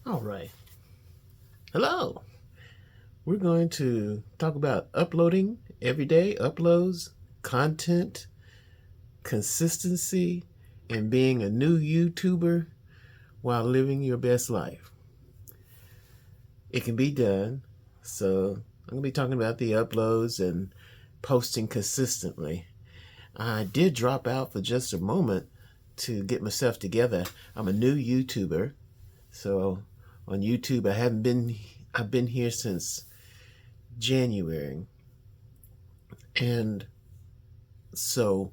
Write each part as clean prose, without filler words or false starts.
All right. Hello. We're going to talk about uploading everyday uploads, content, consistency, and being a new YouTuber while living your best life. It can be done. So I'm going to be talking about the uploads and posting consistently. I did drop out for just a moment to get myself together. I'm a new YouTuber. So on YouTube, I've been here since January. And so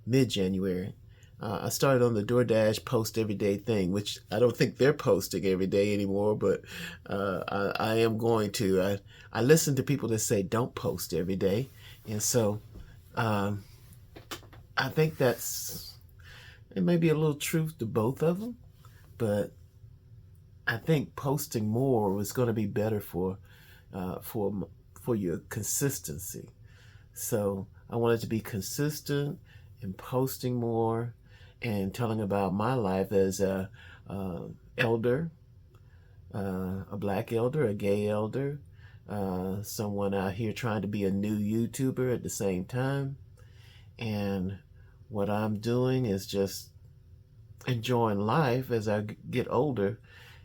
mid-January, I started on the DoorDash post everyday thing, which I don't think they're posting every day anymore, but I am going to. I listen to people that say don't post every day. And so um, I think it may be a little truth to both of them, but I think posting more was going to be better uh, for for your consistency. So I wanted to be consistent in posting more and telling about my life as a elder, a black elder, a gay elder, someone out here trying to be a new YouTuber at the same time. And what I'm doing is just enjoying life as I get older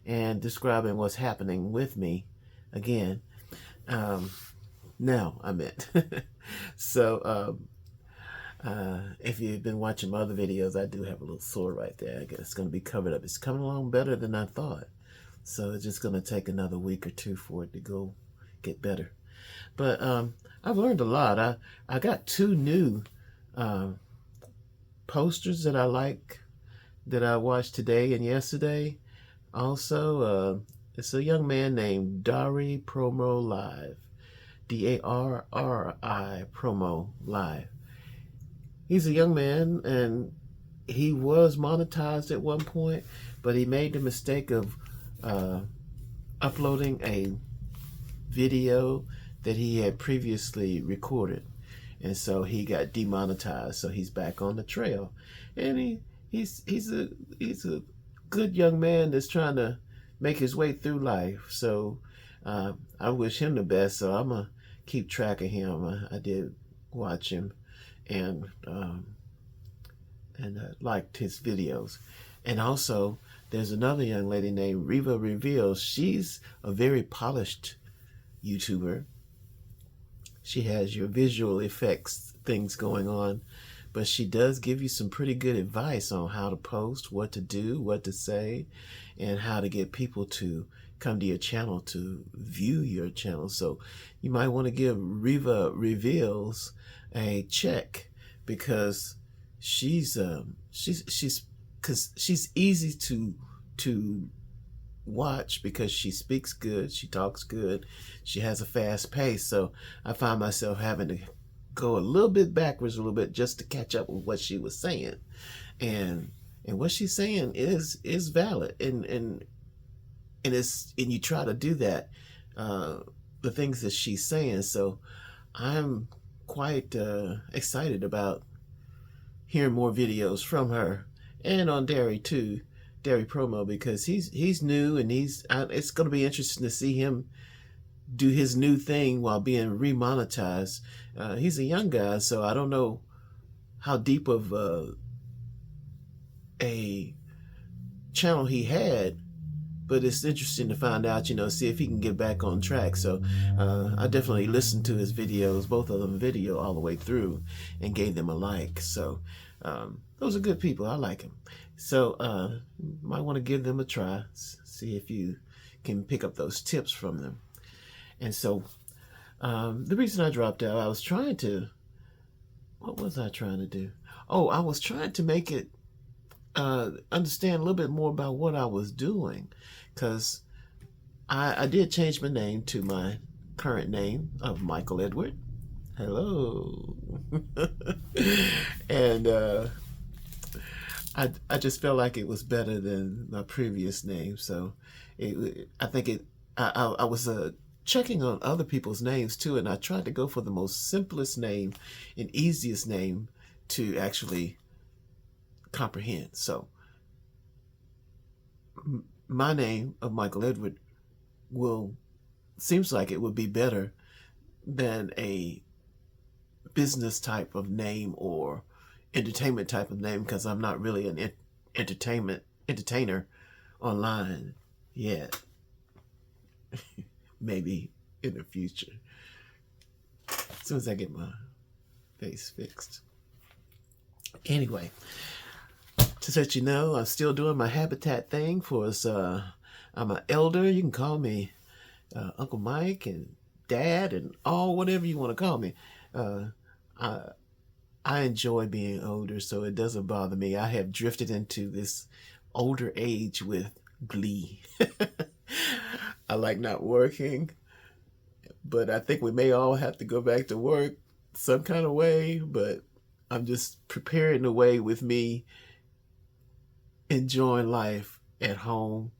and describing what's happening with me again. Um, now I meant. If you've been watching my other videos, I do have a little sore right there. I guess it's going to be covered up. It's coming along better than I thought. So it's just going to take another week or two for it to go get better. But I've learned a lot. I got two new uh, posters that I like that I watched today and yesterday. Also, it's a young man named Dari Promo Live. Darri Promo Live. He's a young man and he was monetized at one point, but he made the mistake of uh, uploading a video that he had previously recorded. And so he got demonetized. So he's back on the trail. And he's a good young man that's trying to make his way through life. So I wish him the best. So I'm gonna keep track of him. I did watch him and liked his videos. And also, there's another young lady named Riva Reveals. She's a very polished YouTuber. She has your visual effects things going on, but she does give you some pretty good advice on how to post, what to do, what to say, and how to get people to come to your channel to view your channel. So you might want to give Riva Reveals a check because she's because she's easy to watch because she speaks good, she talks good, she has a fast pace. So I find myself having to go a little bit backwards a little bit just to catch up with what she was saying. And what she's saying is valid, and you try to do that, the things that she's saying. So I'm quite excited about hearing more videos from her and on Dari too, Dari Promo, because he's new and it's going to be interesting to see him do his new thing while being remonetized. He's a young guy, so I don't know how deep of a channel he had, but it's interesting to find out, see if he can get back on track. So I definitely listened to his videos, both of them video all the way through, and gave them a like. So those are good people. I like them. So you might want to give them a try, see if you can pick up those tips from them. And so the reason I dropped out, what was I trying to do? Oh, I was trying to make it understand a little bit more about what I was doing, because I did change my name to my current name of Michael Edward. Hello. And I just felt like it was better than my previous name. So I think I was checking on other people's names too, and I tried to go for the most simplest name and easiest name to actually comprehend. So my name of Michael Edward will seems like it would be better than a business type of name or entertainment type of name, because I'm not really an entertainer online yet. Maybe in the future, as soon as I get my face fixed. Anyway, to let you know, I'm still doing my habitat thing for us. I'm an elder. You can call me Uncle Mike and Dad and all whatever you want to call me. I I enjoy being older, so it doesn't bother me. I have drifted into this older age with glee. I like not working, but I think we may all have to go back to work some kind of way. But I'm just preparing the way with me enjoying life at home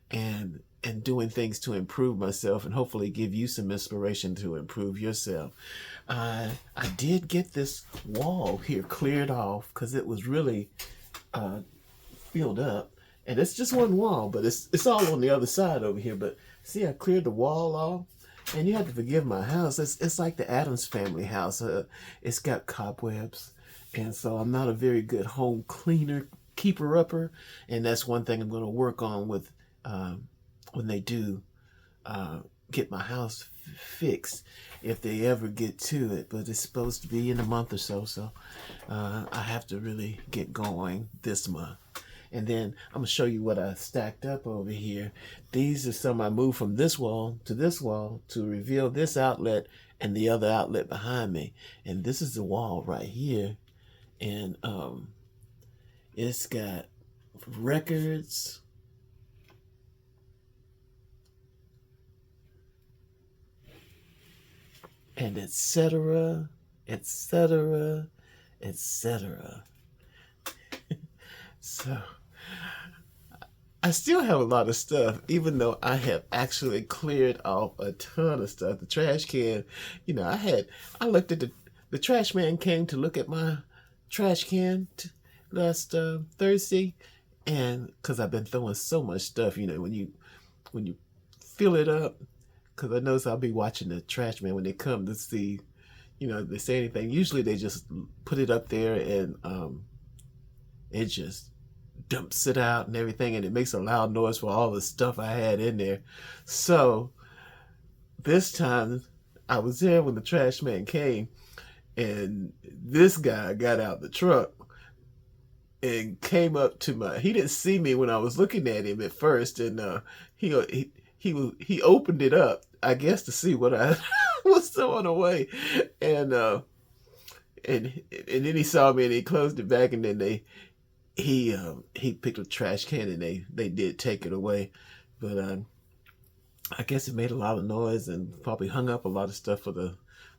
and doing things to improve myself and hopefully give you some inspiration to improve yourself. I did get this wall here cleared off because it was really filled up, and it's just one wall, but it's all on the other side over here. But see, I cleared the wall off, and you have to forgive my house. It's like the Addams Family house. It's got cobwebs, and so I'm not a very good home cleaner, keeper upper, and that's one thing I'm going to work on with when they do get my house fixed, if they ever get to it. But it's supposed to be in a month or so, so I have to really get going this month. And then I'm gonna show you what I stacked up over here. These are some I moved from this wall to reveal this outlet and the other outlet behind me. And this is the wall right here, and it's got records, and etc., etc., etc. So I still have a lot of stuff, even though I have actually cleared off a ton of stuff. The trash can, I looked at the trash man came to look at my trash can last Thursday, and because I've been throwing so much stuff, when you fill it up, because I notice I'll be watching the trash man when they come to see, if they say anything. Usually they just put it up there and it just dumps it out and everything, and it makes a loud noise for all the stuff I had in there. So this time I was there when the trash man came, and this guy got out the truck and came up to he didn't see me when I was looking at him at first, and he opened it up, I guess, to see what I was throwing away, and then he saw me and he closed it back, and then he picked a trash can and they did take it away. But I guess it made a lot of noise and probably hung up a lot of stuff for the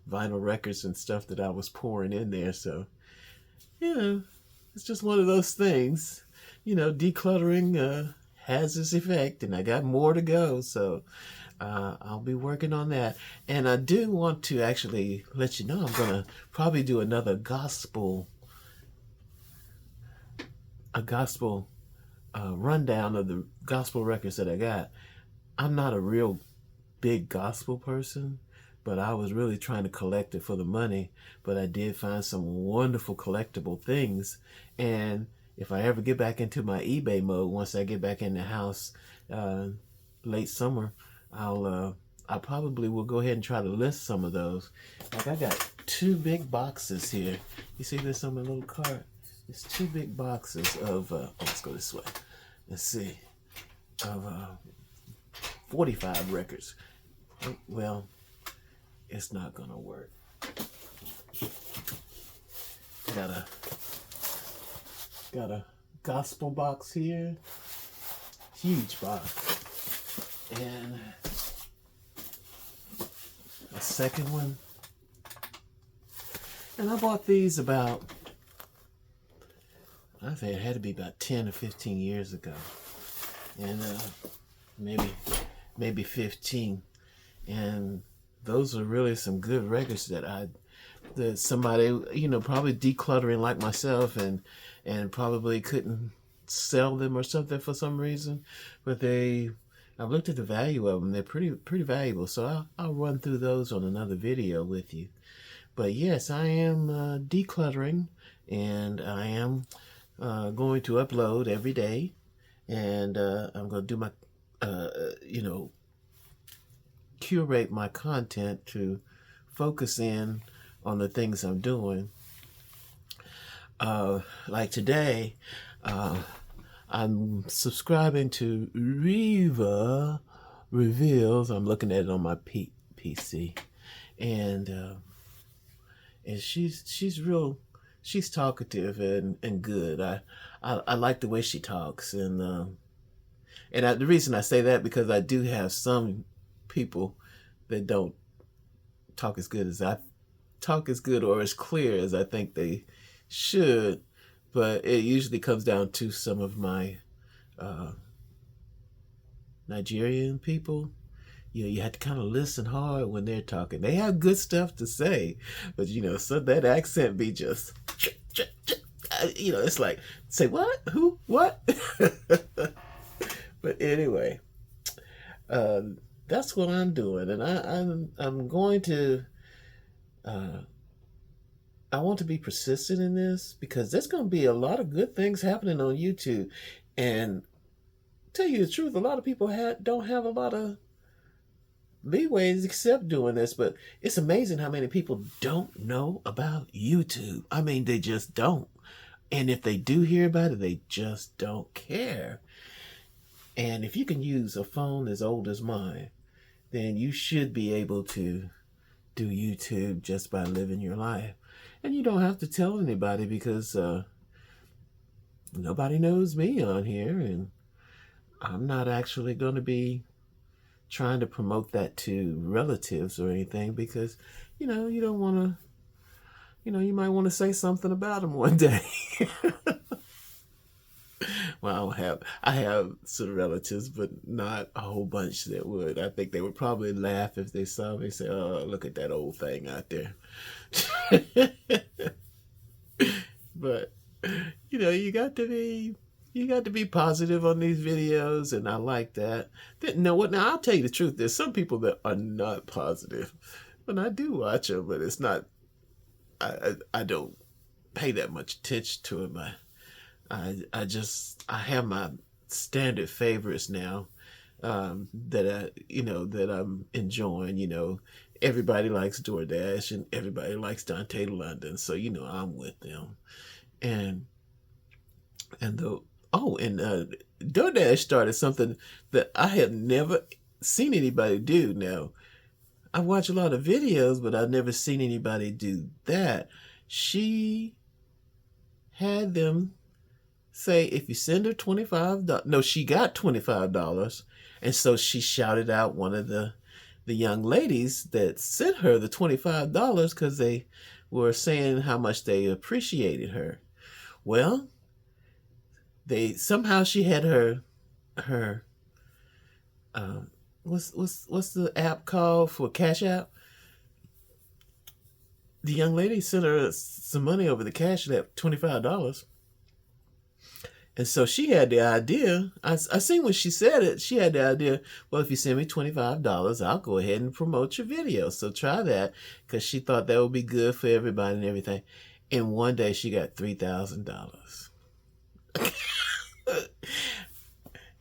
vinyl records and stuff that I was pouring in there. So it's just one of those things. Decluttering has this effect, and I got more to go. So I'll be working on that. And I do want to actually let you know I'm gonna probably do another gospel rundown of the gospel records that I got. I'm not a real big gospel person, but I was really trying to collect it for the money. But I did find some wonderful collectible things, and if I ever get back into my eBay mode, once I get back in the house late summer, I probably will go ahead and try to list some of those. Like, I got 2 big boxes here. You see this on my little cart? It's 2 big boxes of, let's go this way. Let's see, of 45 records. Well, it's not gonna work. Got a gospel box here, huge box, and a second one. And I bought these about, I think it had to be about 10 or 15 years ago, and maybe 15. And those are really some good records that somebody, probably decluttering like myself, and probably couldn't sell them or something for some reason, but I've looked at the value of them. They're pretty valuable. So I'll run through those on another video with you. But yes, I am decluttering, and I am going to upload every day, and I'm going to do my, curate my content to focus in on the things I'm doing. Like today, I'm subscribing to Reva Reveals. I'm looking at it on my PC, and she's talkative and good. I like the way she talks, and the reason I say that because I do have some people that don't talk as good as I talk as good or as clear as I think they should, but it usually comes down to some of my Nigerian people. You have to kind of listen hard when they're talking. They have good stuff to say, but so that accent be just, it's like, say what? Who? What? But anyway, that's what I'm doing, and I'm going to. I want to be persistent in this because there's going to be a lot of good things happening on YouTube, and tell you the truth, a lot of people don't have a lot of leeways except doing this, but it's amazing how many people don't know about YouTube. I mean, they just don't. And if they do hear about it, they just don't care. And if you can use a phone as old as mine, then you should be able to do YouTube just by living your life. And you don't have to tell anybody because nobody knows me on here, and I'm not actually going to be trying to promote that to relatives or anything because, you don't want to, you might want to say something about them one day. Well, I have some relatives, but not a whole bunch that would. I think they would probably laugh if they saw me say, "Oh, look at that old thing out there." But you got to be positive on these videos, and I like that. Now, I'll tell you the truth. There's some people that are not positive, and I do watch them, but it's not. I don't pay that much attention to it. I have my standard favorites now that I'm enjoying. Everybody likes DoorDash and everybody likes Dante London, so I'm with them. And DoorDash started something that I had never seen anybody do. Now, I watch a lot of videos, but I've never seen anybody do that. She had them say, if you send her $25, no, she got $25, and so she shouted out one of the young ladies that sent her the $25 because they were saying how much they appreciated her. Well, somehow she had her what's the app called for Cash App? The young lady sent her some money over the Cash App, $25. And so she had the idea, I seen when she said it, she had the idea, well, if you send me $25, I'll go ahead and promote your video. So try that, because she thought that would be good for everybody and everything. And one day she got $3,000.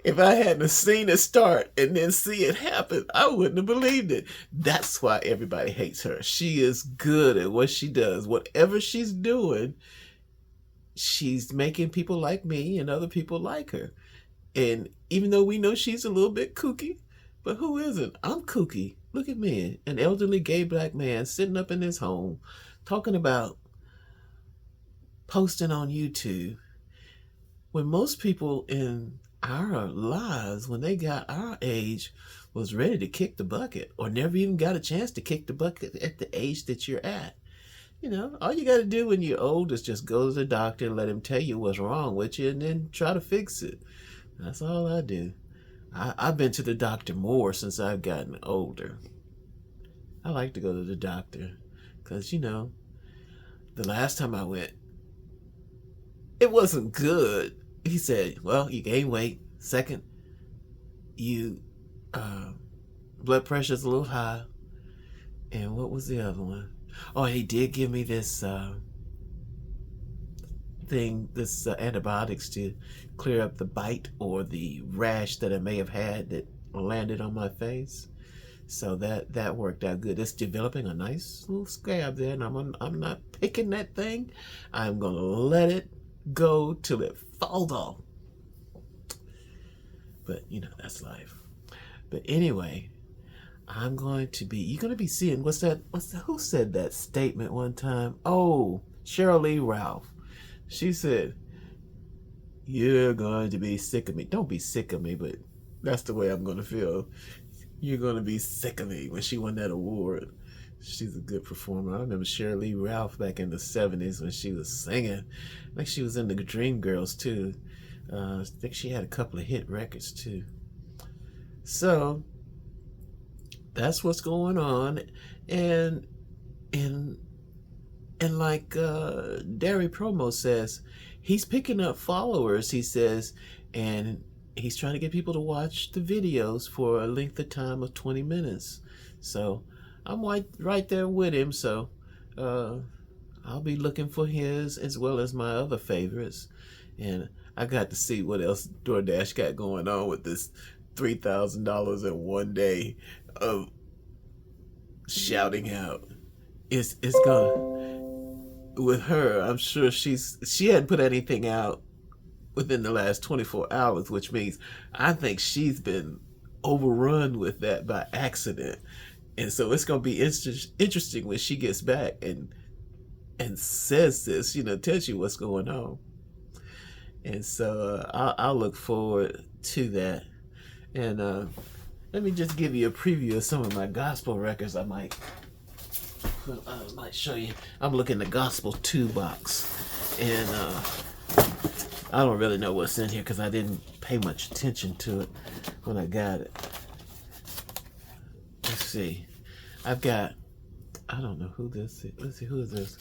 If I hadn't seen it start and then see it happen, I wouldn't have believed it. That's why everybody hates her. She is good at what she does. Whatever she's doing, she's making people like me and other people like her. And even though we know she's a little bit kooky, but who isn't? I'm kooky. Look at me, an elderly gay black man sitting up in his home talking about posting on YouTube. When most people in our lives, when they got our age, was ready to kick the bucket or never even got a chance to kick the bucket at the age that you're at. All you got to do when you're old is just go to the doctor and let him tell you what's wrong with you and then try to fix it. That's all I do. I've been to the doctor more since I've gotten older. I like to go to the doctor because, the last time I went, it wasn't good. he said, well, you gain weight. Second, you blood pressure's a little high. And what was the other one? Oh, he did give me this this antibiotics to clear up the bite or the rash that I may have had that landed on my face. So that worked out good. It's developing a nice little scab there, and I'm not picking that thing. I'm gonna let it go till it falls off. But you know, that's life. But anyway, you're gonna be seeing, who said that statement one time? Oh, Cheryl Lee Ralph. She said, you're going to be sick of me. Don't be sick of me, but that's the way I'm gonna feel. You're gonna be sick of me, when she won that award. She's a good performer. I remember Cheryl Lee Ralph back in the 70s when she was singing. I think she was in the Dreamgirls too. I think she had a couple of hit records too. So that's what's going on. And like Derry Promo says, he's picking up followers, he says, and he's trying to get people to watch the videos for a length of time of 20 minutes. So I'm right there with him. So I'll be looking for his as well as my other favorites. And I got to see what else DoorDash got going on with this $3,000 in one day of shouting out. It's gonna, with her, I'm sure she hadn't put anything out within the last 24 hours, which means I think she's been overrun with that by accident. And so it's going to be interesting when she gets back and says this, tells you what's going on. And so I'll look forward to that. And let me just give you a preview of some of my gospel records. I might show you. I'm looking at the Gospel 2 box. And I don't really know what's in here because I didn't pay much attention to it when I got it. Let's see. I've got, I don't know who this is. Let's see, who is this?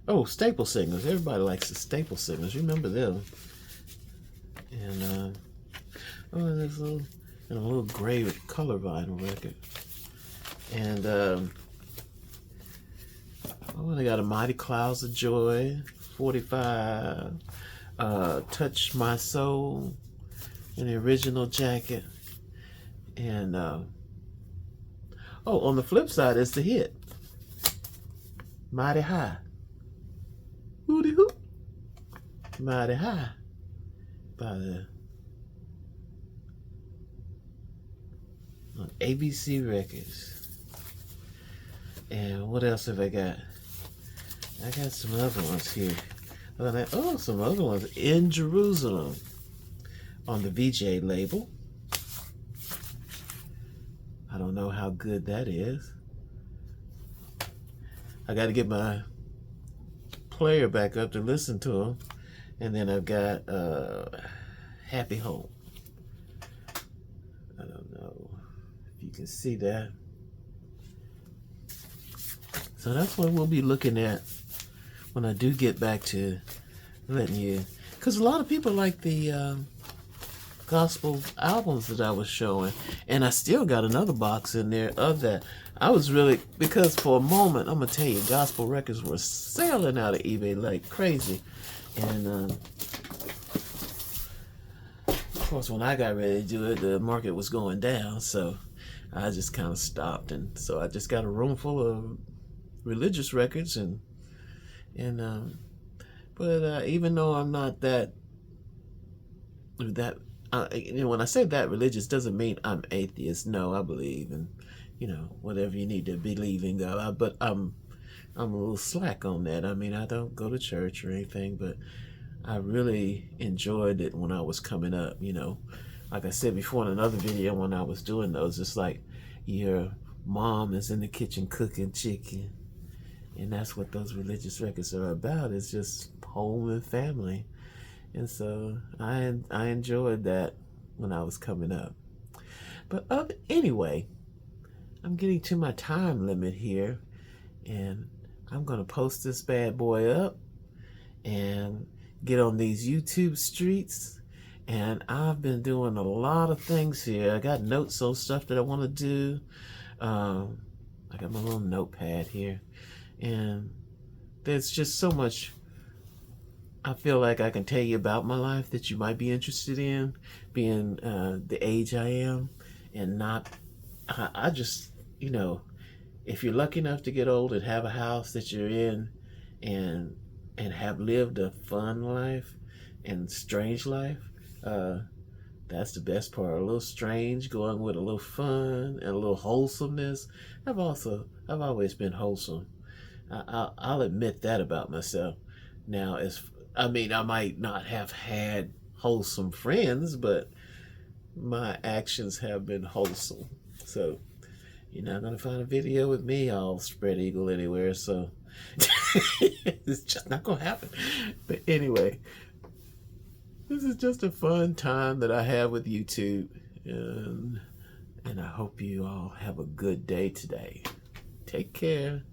Oh, Staple Singers. Everybody likes the Staple Singers. Remember them? And there's a little gray color vinyl record. And they got a Mighty Clouds of Joy, 45. Touch My Soul in the original jacket. And on the flip side is the hit Mighty High. Hooty hoop. Mighty High by the on ABC Records. And what else have I got? I got some other ones here. Some other ones. In Jerusalem on the VJ label. I don't know how good that is. I got to get my player back up to listen to them. And then I've got Happy Home. I don't know if you can see that. So that's what we'll be looking at when I do get back to letting you, because a lot of people like the gospel albums that I was showing, and I still got another box in there of that. I was really, because for a moment, I'm gonna tell you, gospel records were selling out of eBay like crazy, and of course when I got ready to do it, the market was going down, so I just kind of stopped, and so I just got a room full of religious records, but even though I'm not that when I say that religious, doesn't mean I'm atheist. No, I believe in whatever you need to believe in God, but I'm a little slack on that. I mean, I don't go to church or anything, but I really enjoyed it when I was coming up. Like I said before in another video, when I was doing those, it's like your mom is in the kitchen cooking chicken. And that's what those religious records are about. It's just home and family. And so I enjoyed that when I was coming up. But anyway, I'm getting to my time limit here. And I'm going to post this bad boy up and get on these YouTube streets And I've been doing a lot of things here. I got notes on stuff that I want to do. I got my little notepad here. And there's just so much I feel like I can tell you about my life that you might be interested in, being the age I am. And not, I just, if you're lucky enough to get old and have a house that you're in and have lived a fun life and strange life, that's the best part. A little strange going with a little fun and a little wholesomeness. I've always been wholesome. I'll admit that about myself. Now, I might not have had wholesome friends, but my actions have been wholesome. So you're not gonna find a video with me all spread eagle anywhere. So it's just not gonna happen. But anyway, this is just a fun time that I have with YouTube, and I hope you all have a good day today. Take care.